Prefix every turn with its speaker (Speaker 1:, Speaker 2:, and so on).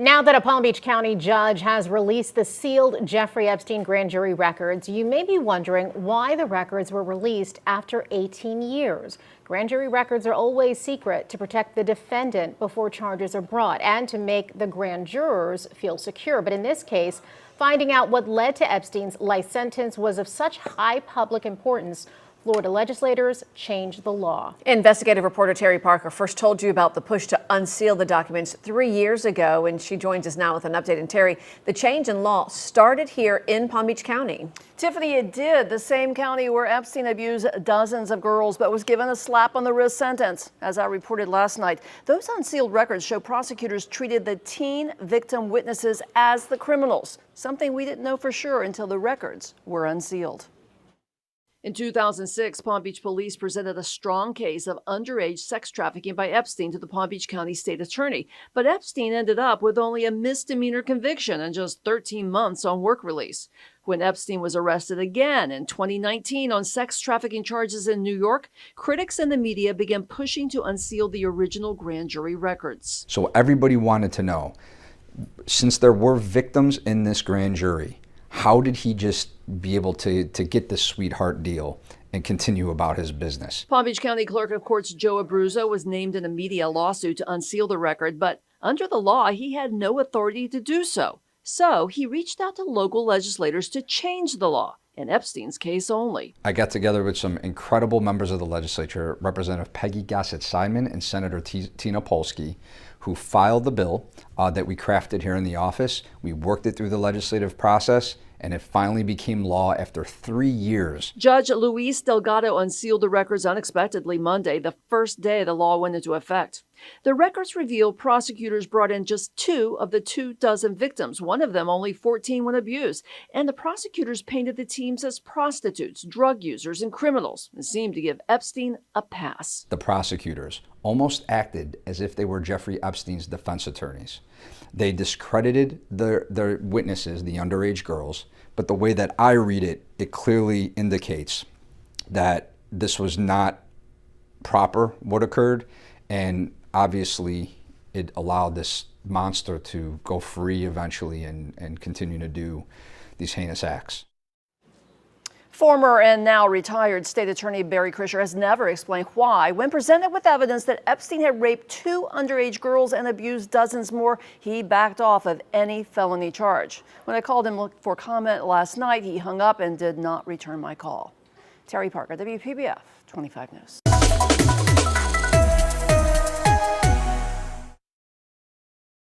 Speaker 1: Now that a Palm Beach County judge has released the sealed Jeffrey Epstein grand jury records, you may be wondering why the records were released after 18 years. Grand jury records are always secret to protect the defendant before charges are brought and to make the grand jurors feel secure. But in this case, finding out what led to Epstein's life sentence was of such high public importance, Florida legislators changed the law.
Speaker 2: Investigative reporter Terry Parker first told you about the push to unseal the documents 3 years ago, and she joins us now with an update. And Terry, the change in law started here in Palm Beach County.
Speaker 3: Tiffany, it did. The same county where Epstein abused dozens of girls but was given a slap on the wrist sentence. As I reported last night, those unsealed records show prosecutors treated the teen victim witnesses as the criminals, something we didn't know for sure until the records were unsealed. In 2006, Palm Beach police presented a strong case of underage sex trafficking by Epstein to the Palm Beach County State Attorney. But Epstein ended up with only a misdemeanor conviction and just 13 months on work release. When Epstein was arrested again in 2019 on sex trafficking charges in New York, critics and the media began pushing to unseal the original grand jury records.
Speaker 4: So everybody wanted to know, since there were victims in this grand jury, how did he just be able to get this sweetheart deal and continue about his business?
Speaker 3: Palm Beach County Clerk of Courts Joe Abruzzo was named in a media lawsuit to unseal the record, but under the law, he had no authority to do so. So he reached out to local legislators to change the law, in Epstein's case only.
Speaker 4: I got together with some incredible members of the legislature, Representative Peggy Gossett-Simon and Senator Tina Polsky, who filed the bill that we crafted here in the office. We worked it through the legislative process, and it finally became law after 3 years.
Speaker 3: Judge Luis Delgado unsealed the records unexpectedly Monday, the first day the law went into effect. The records reveal prosecutors brought in just 2 of the 24 victims, one of them only 14 when abused, and the prosecutors painted the teams as prostitutes, drug users, and criminals, and seemed to give Epstein a pass.
Speaker 4: The prosecutors almost acted as if they were Jeffrey Epstein's defense attorneys. They discredited their witnesses, the underage girls, but the way that I read it, it clearly indicates that this was not proper what occurred, and obviously it allowed this monster to go free eventually and continue to do these heinous acts.
Speaker 3: Former and now retired State Attorney Barry Krischer has never explained why, when presented with evidence that Epstein had raped 2 underage girls and abused dozens more, he backed off of any felony charge. When I called him for comment last night, he hung up and did not return my call. Terry Parker, WPBF 25 News.